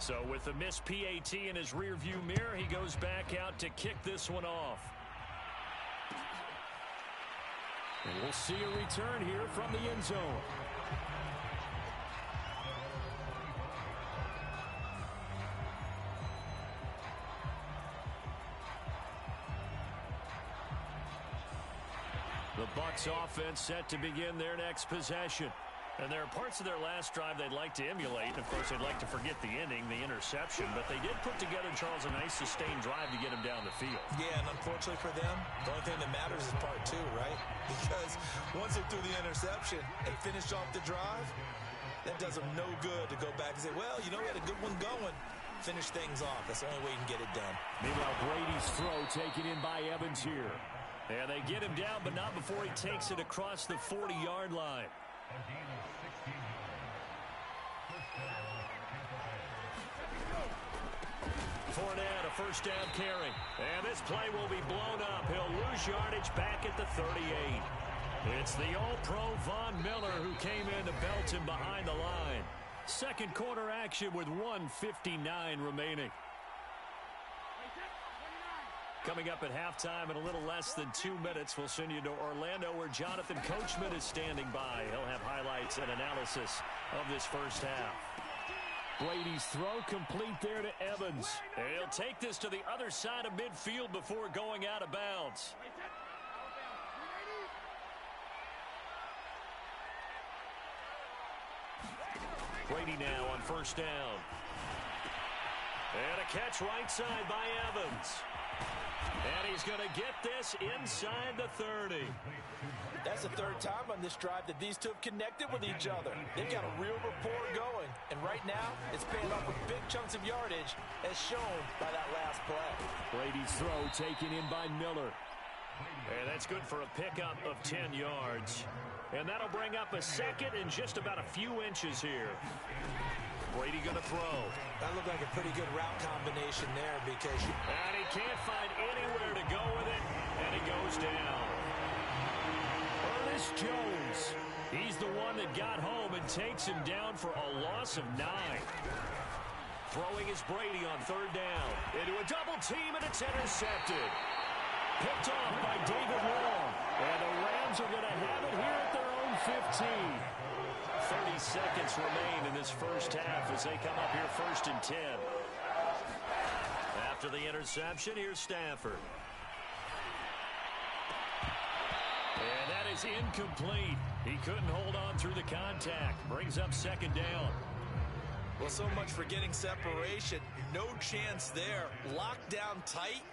So with the missed PAT in his rearview mirror, he goes back out to kick this one off. And we'll see a return here from the end zone. The Bucs offense set to begin their next possession. And there are parts of their last drive they'd like to emulate. And, of course, they'd like to forget the ending, the interception. But they did put together, Charles, a nice sustained drive to get him down the field. Yeah, and unfortunately for them, the only thing that matters is part two, right? Because once they threw the interception and finished off the drive, that does them no good to go back and say, well, you know, we had a good one going. Finish things off. That's the only way you can get it done. Meanwhile, Brady's throw taken in by Evans here. And they get him down, but not before he takes it across the 40-yard line. Fournette, a first down carry. And this play will be blown up. He'll lose yardage back at the 38. It's the All-Pro Von Miller who came in to belt him behind the line. Second quarter action with 1:59 remaining. Coming up at halftime in a little less than 2 minutes, we'll send you to Orlando where Jonathan Coachman is standing by. He'll have highlights and analysis of this first half. Brady's throw complete there to Evans. And he'll take this to the other side of midfield before going out of bounds. Brady now on first down. And a catch right side by Evans. And he's going to get this inside the 30. That's the third time on this drive that these two have connected with each other. They've got a real rapport going. And right now, it's paying off with big chunks of yardage, as shown by that last play. Brady's throw taken in by Miller. And that's good for a pickup of 10 yards. And that'll bring up a second and just about a few inches here. Brady going to throw. That looked like a pretty good route combination there because... And he can't find anywhere to go with it, and he goes down. Ernest Jones. He's the one that got home and takes him down for a loss of 9. Throwing is Brady on third down. Into a double team, and it's intercepted. Picked off by David Long. And the Rams are going to have it here at their own 15. 30 seconds remain in this first half as they come up here first and 10. After the interception, here's Stafford. And that is incomplete. He couldn't hold on through the contact. Brings up second down. Well, so much for getting separation. No chance there. Locked down tight,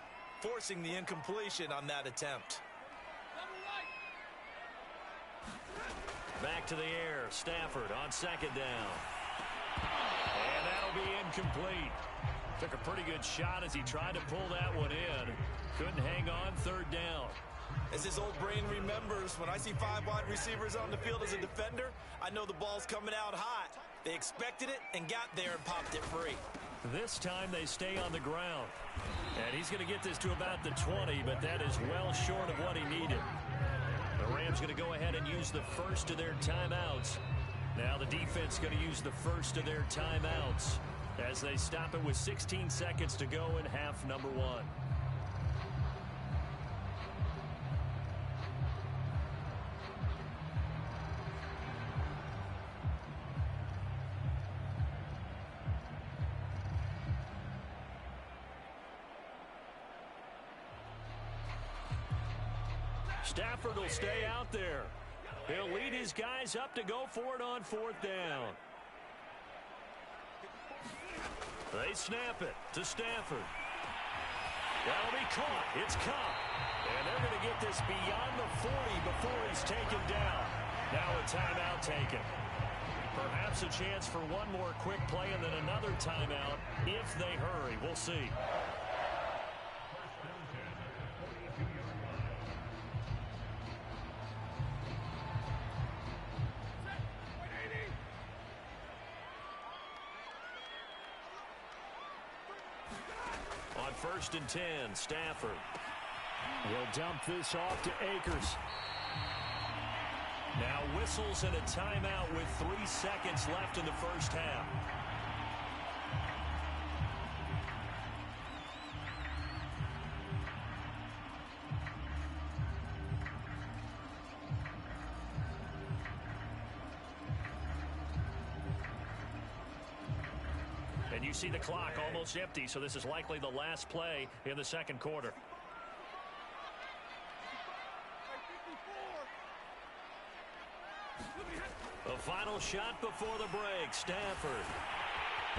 forcing the incompletion on that attempt. Back to the air. Stafford on second down. And that'll be incomplete. Took a pretty good shot as he tried to pull that one in. Couldn't hang on third down. As his old brain remembers, when I see 5 wide receivers on the field as a defender, I know the ball's coming out hot. They expected it and got there and popped it free. This time they stay on the ground. And he's going to get this to about the 20, but that is well short of what he needed. The Rams going to go ahead and use the first of their timeouts. Now the defense going to use the first of their timeouts as they stop it with 16 seconds to go in half number 1. Stafford will stay out there. He'll lead his guys up to go for it on fourth down. They snap it to Stafford. That'll be caught. It's caught. And they're going to get this beyond the 40 before he's taken down. Now a timeout taken. Perhaps a chance for one more quick play and then another timeout if they hurry. We'll see. On first and 10, Stafford. He'll dump this off to Akers. Now whistles and a timeout with 3 seconds left in the first half. And you see the clock almost empty, so this is likely the last play in the second quarter. The final shot before the break. Stafford.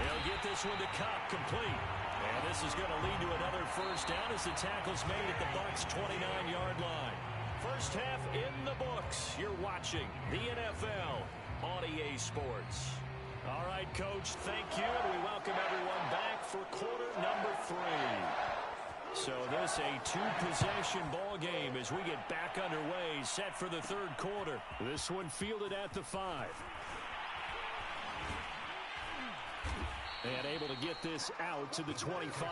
He'll get this one to Cup, complete. And this is going to lead to another first down as the tackle's made at the Bucs' 29-yard line. First half in the books. You're watching the NFL on EA Sports. All right, Coach, thank you, and we welcome everyone back for quarter number 3. So this a two-possession ball game as we get back underway, set for the third quarter. This one fielded at the 5. And able to get this out to the 25.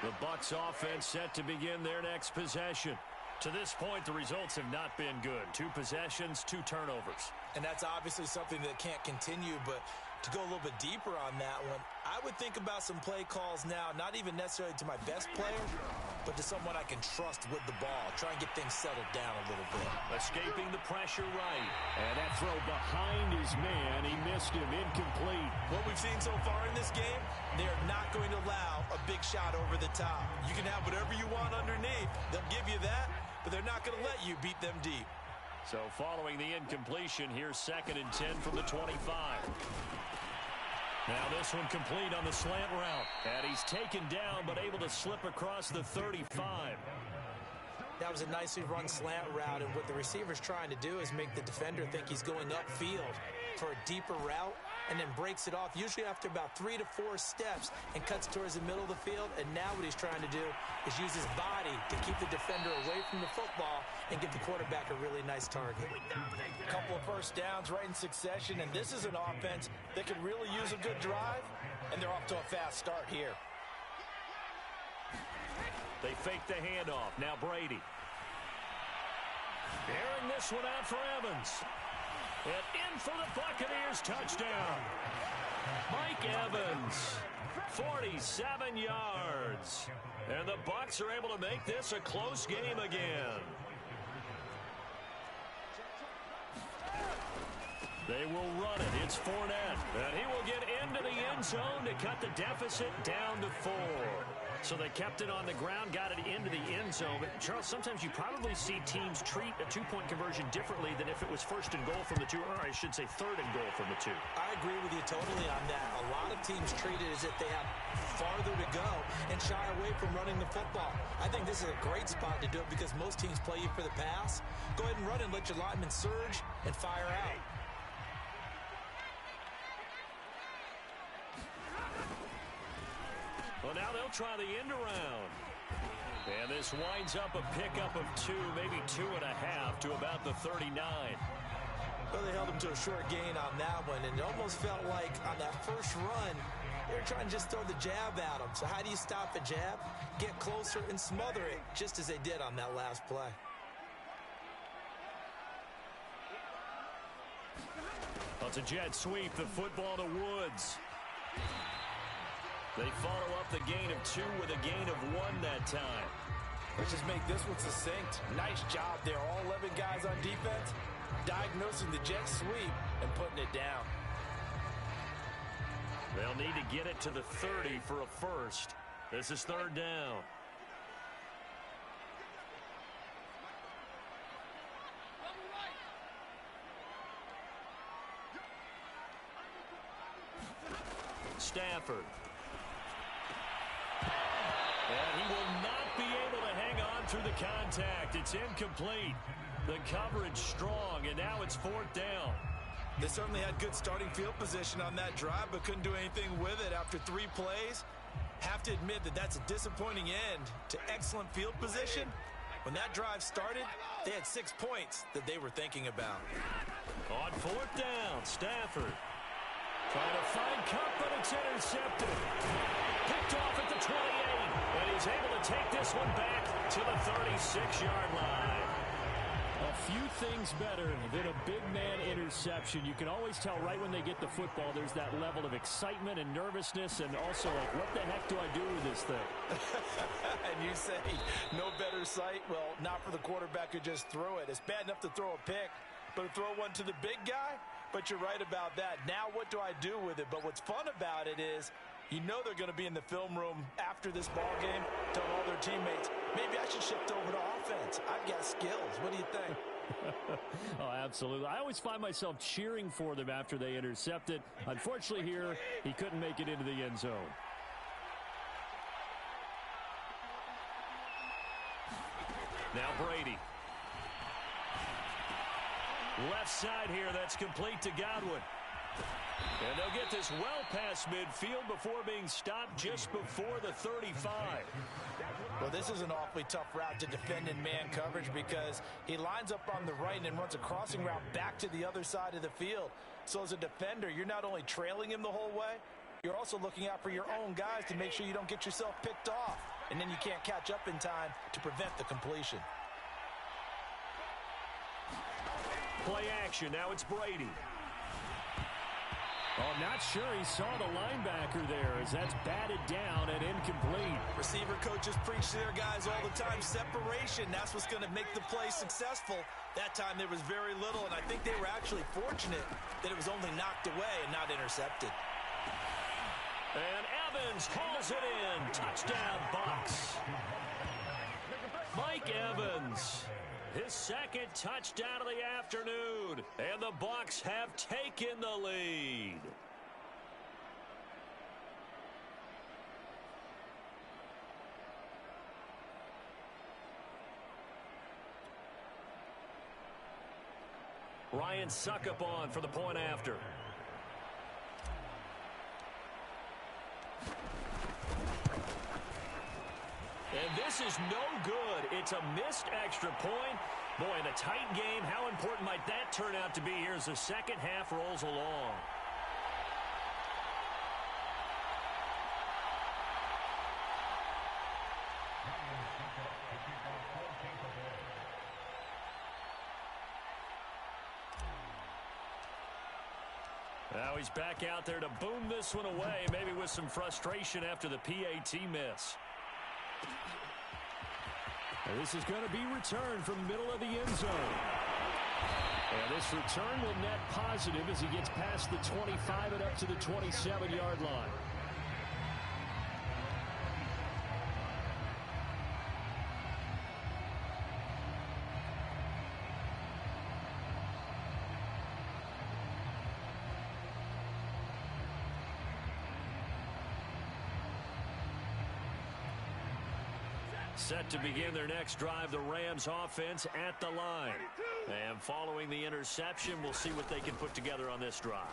The Bucs offense set to begin their next possession. To this point, the results have not been good. 2 possessions, 2 turnovers. And that's obviously something that can't continue, but to go a little bit deeper on that one, I would think about some play calls now, not even necessarily to my best player, but to someone I can trust with the ball. Try and get things settled down a little bit. Escaping the pressure right. And that throw behind his man. He missed him. Incomplete. What we've seen so far in this game, they are not going to allow a big shot over the top. You can have whatever you want underneath. They'll give you that, but they're not going to let you beat them deep. So following the incompletion, here's 2nd and 10 from the 25. Now this one complete on the slant route. And he's taken down but able to slip across the 35. That was a nicely run slant route, and what the receiver's trying to do is make the defender think he's going upfield for a deeper route, and then breaks it off, usually after about 3 to 4 steps, and cuts towards the middle of the field. And now what he's trying to do is use his body to keep the defender away from the football and give the quarterback a really nice target. A couple of first downs right in succession, and this is an offense that can really use a good drive, and they're off to a fast start here. They fake the handoff. Now Brady. Airing this one out for Evans. And in for the Buccaneers touchdown. Mike Evans, 47 yards. And the Bucs are able to make this a close game again. They will run it. It's Fournette. And he will get into the end zone to cut the deficit down to 4. So they kept it on the ground, got it into the end zone. But, Charles, sometimes you probably see teams treat a 2-point conversion differently than if it was 1st and goal from the 2, or I should say 3rd and goal from the 2. I agree with you totally on that. A lot of teams treat it as if they have farther to go and shy away from running the football. I think this is a great spot to do it because most teams play you for the pass. Go ahead and run and let your linemen surge and fire out. Well, now they'll try the end around. And this winds up a pickup of 2, maybe 2.5 to about the 39. Well, they held him to a short gain on that one, and it almost felt like on that first run, they were trying to just throw the jab at him. So how do you stop a jab? Get closer and smother it, just as they did on that last play. Well, it's a jet sweep, the football to Woods. They follow up the gain of 2 with a gain of 1 that time. Let's just make this one succinct. Nice job there. All 11 guys on defense diagnosing the jet sweep and putting it down. They'll need to get it to the 30 for a first. This is 3rd down. Stafford. And he will not be able to hang on through the contact. It's incomplete. The coverage strong, and now it's 4th down. They certainly had good starting field position on that drive, but couldn't do anything with it after 3 plays. Have to admit that that's a disappointing end to excellent field position. When that drive started, they had 6 points that they were thinking about. On 4th down, Stafford trying to find Cup, but it's intercepted. Picked off at the 28, and he's able to take this one back to the 36-yard line. A few things better than a big man interception. You can always tell right when they get the football, there's that level of excitement and nervousness, and also like, what the heck do I do with this thing? And you say, no better sight? Well, not for the quarterback who just threw it. It's bad enough to throw a pick, but to throw one to the big guy? But you're right about that. Now what do I do with it? But what's fun about it is, you know they're going to be in the film room after this ball game, telling all their teammates, maybe I should shift over to offense. I've got skills. What do you think? Oh, absolutely. I always find myself cheering for them after they intercept it. Unfortunately here, he couldn't make it into the end zone. Now Brady. Left side here, that's complete to Godwin. And they'll get this well past midfield before being stopped just before the 35. Well, this is an awfully tough route to defend in man coverage because he lines up on the right and then runs a crossing route back to the other side of the field. So as a defender, you're not only trailing him the whole way, you're also looking out for your own guys to make sure you don't get yourself picked off. And then you can't catch up in time to prevent the completion. Play action. Now it's Brady. Oh, I'm not sure he saw the linebacker there as that's batted down and incomplete. Receiver coaches preach to their guys all the time. Separation, that's what's going to make the play successful. That time there was very little, and I think they were actually fortunate that it was only knocked away and not intercepted. And Evans hauls it in. Touchdown, Bucs. Mike Evans. His second touchdown of the afternoon. And the Bucs have taken the lead. Ryan Suckup on for the point after. And this is no good. It's a missed extra point. Boy, in a tight game, how important might that turn out to be here as the second half rolls along? Now he's back out there to boom this one away, maybe with some frustration after the PAT miss. And this is going to be returned from the middle of the end zone. And this return will net positive as he gets past the 25 and up to the 27-yard line. Set to begin their next drive, the Rams offense at the line. And following the interception, we'll see what they can put together on this drive.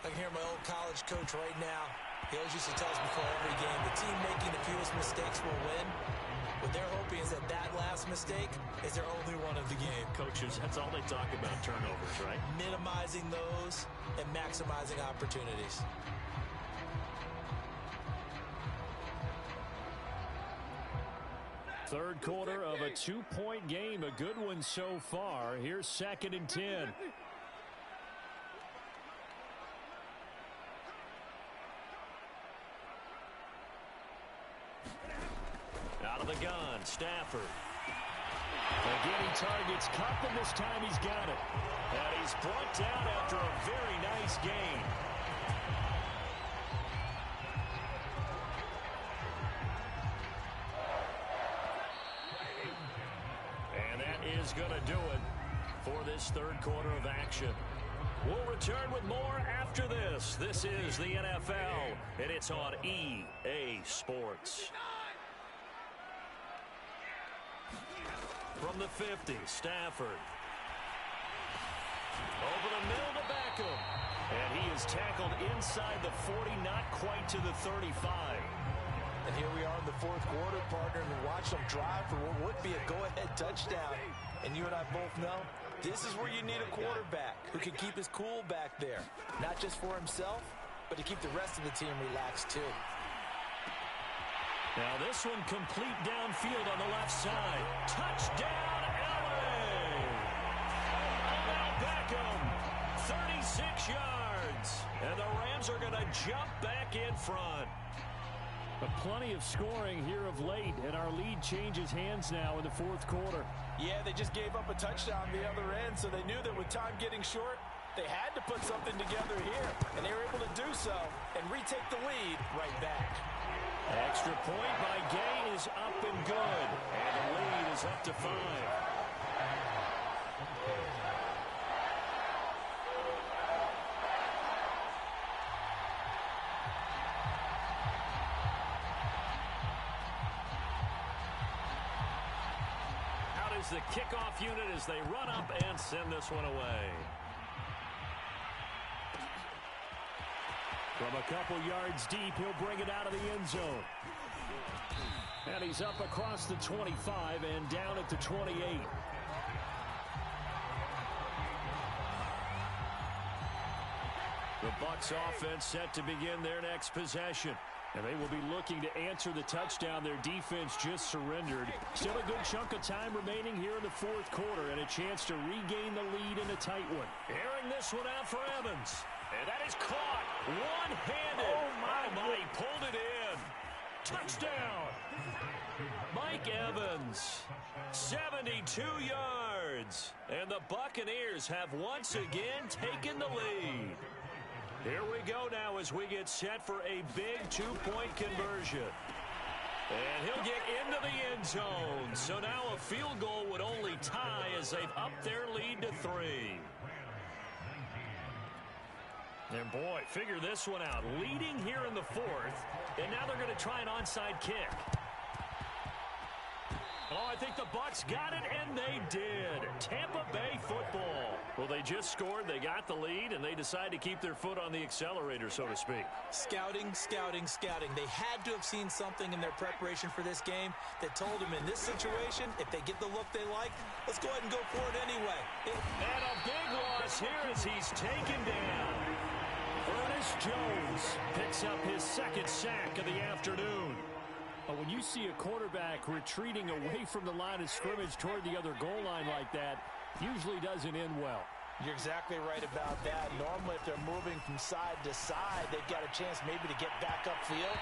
I can hear my old college coach right now. He always used to tell us before every game, the team making the fewest mistakes will win. What they're hoping is that that last mistake is their only one of the game. Coaches, that's all they talk about, turnovers, right? Minimizing those and maximizing opportunities. Third quarter of a two-point game, a good one so far. Here's 2nd and 10. Out of the gun, Stafford. Again, he targets Kupp, and this time he's got it. And he's brought down after a very nice gain. Is going to do it for this third quarter of action. We'll return with more after this. This is the NFL, and it's on EA Sports. From the 50, Stafford. Over the middle to Beckham. And he is tackled inside the 40, not quite to the 35. And here we are in the fourth quarter, partner, and watch them drive for what would be a go-ahead touchdown. And you and I both know this is where you need a quarterback who can keep his cool back there. Not just for himself, but to keep the rest of the team relaxed too. Now this one complete downfield on the left side. Touchdown, LA! yards. And the Rams are going to jump back in front. But plenty of scoring here of late, and our lead changes hands now in the fourth quarter. Yeah, they just gave up a touchdown the other end, so they knew that with time getting short, they had to put something together here, and they were able to do so and retake the lead right back. Extra point by Gay is up and good, and the lead is up to 5. The kickoff unit as they run up and send this one away. From a couple yards deep, he'll bring it out of the end zone. And he's up across the 25 and down at the 28. The Bucs offense set to begin their next possession. And they will be looking to answer the touchdown their defense just surrendered. Still a good chunk of time remaining here in the fourth quarter and a chance to regain the lead in a tight one. Airing this one out for Evans. And that is caught one-handed. Oh, my, he pulled it in. Touchdown. Mike Evans, 72 yards. And the Buccaneers have once again taken the lead. Here we go now as we get set for a big two-point conversion. And he'll get into the end zone. So now a field goal would only tie as they've upped their lead to 3. And boy, figure this one out. Leading here in the fourth, and now they're going to try an onside kick. Oh, I think the Bucs got it, and they did. Tampa Bay football. Well, they just scored, they got the lead, and they decide to keep their foot on the accelerator, so to speak. Scouting. They had to have seen something in their preparation for this game that told them in this situation, if they get the look they like, let's go ahead and go for it anyway. And a big loss here as he's taken down. Ernest Jones picks up his second sack of the afternoon. But when you see a quarterback retreating away from the line of scrimmage toward the other goal line like that, usually doesn't end well. You're exactly right about that. Normally, if they're moving from side to side, they've got a chance maybe to get back upfield.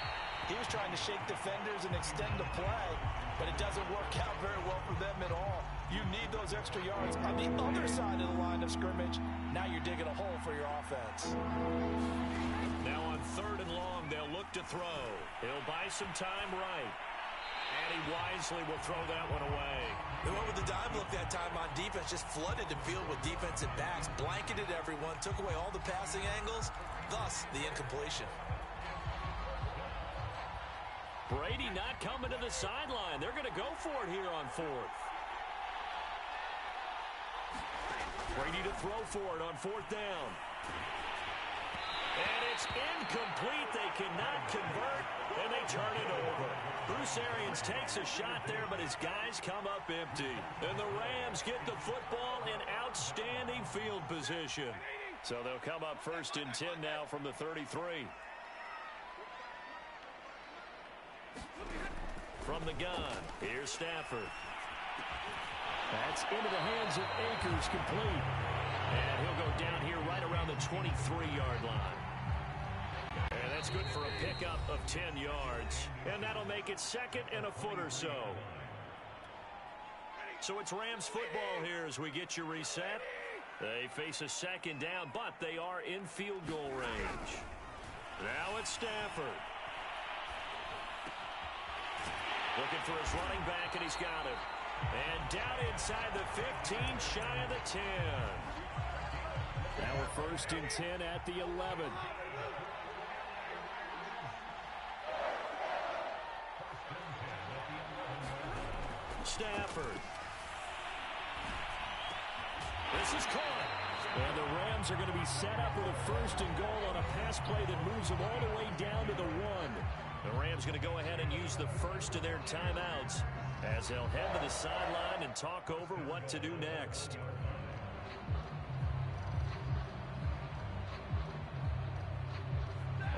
He was trying to shake defenders and extend the play, but it doesn't work out very well for them at all. You need those extra yards on the other side of the line of scrimmage. Now you're digging a hole for your offense. Now on 3rd and long, they'll look to throw. He'll buy some time right. And he wisely will throw that one away. They went with the dime look that time on defense, just flooded the field with defensive backs, blanketed everyone, took away all the passing angles, thus the incompletion. Brady not coming to the sideline. They're going to go for it here on 4th. Brady to throw for it on 4th down. And it's incomplete. They cannot convert, and they turn it over. Bruce Arians takes a shot there, but his guys come up empty. And the Rams get the football in outstanding field position. So they'll come up 1st and 10 now from the 33. From the gun, here's Stafford. That's into the hands of Akers, complete. And he'll go down here right around the 23-yard line. And that's good for a pickup of 10 yards. And that'll make it 2nd and a foot or so. So it's Rams football here as we get you reset. They face a 2nd down, but they are in field goal range. Now it's Stafford. Looking for his running back, and he's got it. And down inside the 15, shy of the 10. Now we're 1st and 10 at the 11. Stafford. This is caught. And the Rams are going to be set up with a 1st and goal on a pass play that moves them all the way down to the 1. The Rams going to go ahead and use the first of their timeouts as they'll head to the sideline and talk over what to do next.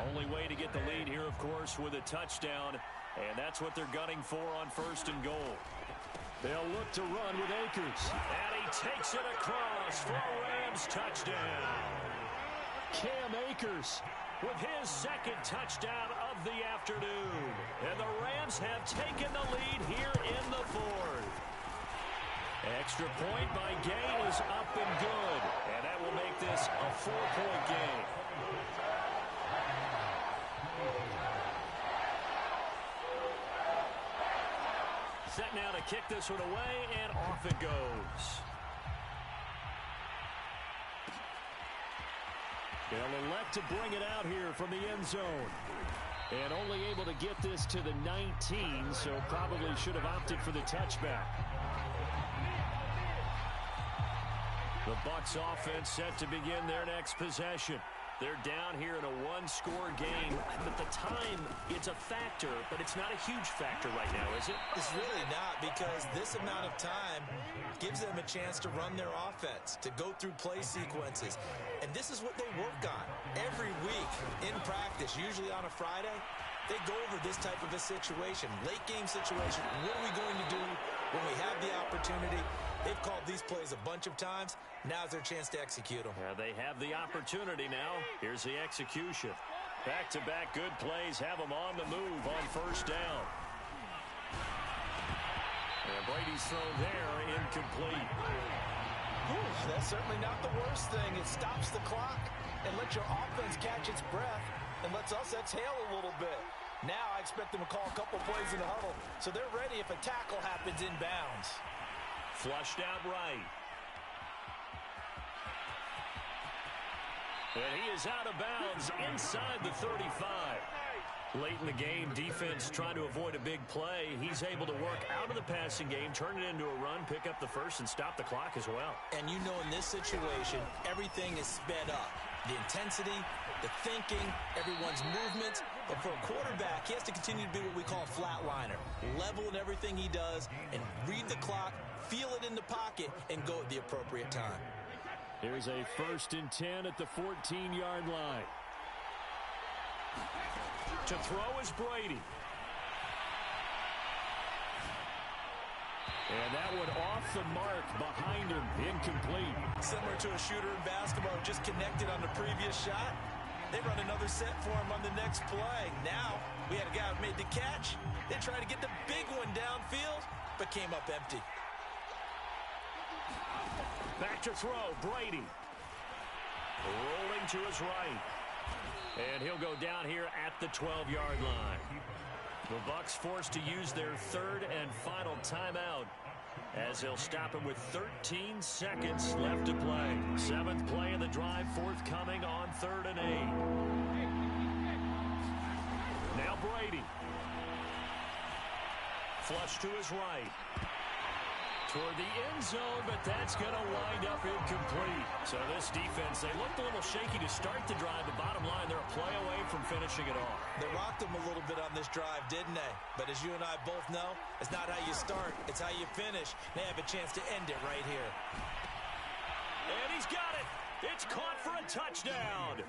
Only way to get the lead here, of course, with a touchdown, and that's what they're gunning for on 1st and goal. They'll look to run with Akers. And he takes it across for a Rams touchdown. Cam Akers with his second touchdown of the afternoon. And the Rams have taken the lead here in the fourth. Extra point by Gay is up and good. And that will make this a 4-point game. Set now to kick this one away, and off it goes. They'll elect to bring it out here from the end zone. And only able to get this to the 19, so probably should have opted for the touchback. The Bucs offense set to begin their next possession. They're down here in a one-score game. But the time, it's a factor, but it's not a huge factor right now, is it? It's really not, because this amount of time gives them a chance to run their offense, to go through play sequences. And this is what they work on every week in practice, usually on a Friday. They go over this type of a situation, late-game situation. What are we going to do when we have the opportunity? They've called these plays a bunch of times. Now's their chance to execute them. They have the opportunity now. Here's the execution. Back-to-back good plays have them on the move on first down. And Brady's thrown there, incomplete. That's certainly not the worst thing. It stops the clock and lets your offense catch its breath and lets us exhale a little bit. Now I expect them to call a couple plays in the huddle so they're ready if a tackle happens inbounds. Flushed out right. And he is out of bounds inside the 35. Late in the game, defense trying to avoid a big play. He's able to work out of the passing game, turn it into a run, pick up the first, and stop the clock as well. And you know in this situation, everything is sped up. The intensity, the thinking, everyone's movement. But for a quarterback, he has to continue to be what we call a flatliner. Level in everything he does and read the clock, feel it in the pocket, and go at the appropriate time. Here's a 1st and 10 at the 14-yard line. To throw is Brady. And that one off the mark behind him, incomplete. Similar to a shooter in basketball, just connected on the previous shot. They run another set for him on the next play. Now, we had a guy who made the catch. They tried to get the big one downfield, but came up empty. Back to throw, Brady. Rolling to his right. And he'll go down here at the 12-yard line. The Bucs forced to use their 3rd and final timeout as they'll stop him with 13 seconds left to play. 7th play of the drive forthcoming on 3rd and 8. Now Brady. Flush to his right. Toward the end zone, but that's going to wind up incomplete. So this defense, they looked a little shaky to start the drive. The bottom line, they're a play away from finishing it off. They rocked them a little bit on this drive, didn't they? But as you and I both know, it's not how you start, it's how you finish. They have a chance to end it right here. And he's got it. It's caught for a touchdown.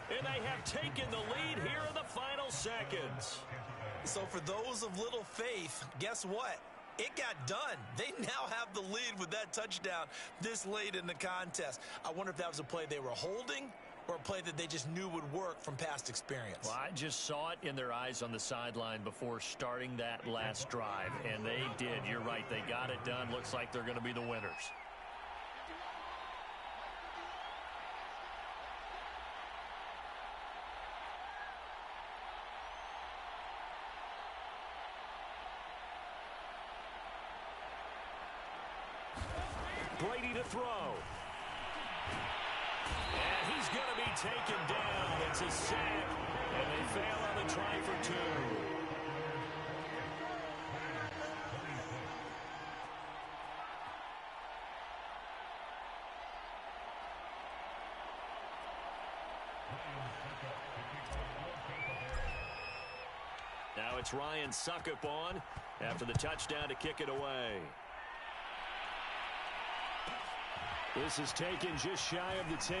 And they have taken the lead here in the final seconds. So for those of little faith, guess what? It got done. They now have the lead with that touchdown this late in the contest. I wonder if that was a play they were holding or a play that they just knew would work from past experience. Well, I just saw it in their eyes on the sideline before starting that last drive, and they did. You're right. They got it done. Looks like they're going to be the winners. Brady to throw. And he's going to be taken down. It's a sack, and they fail on the try for 2. Now it's Ryan Suckup on after the touchdown to kick it away. This is taken just shy of the 10.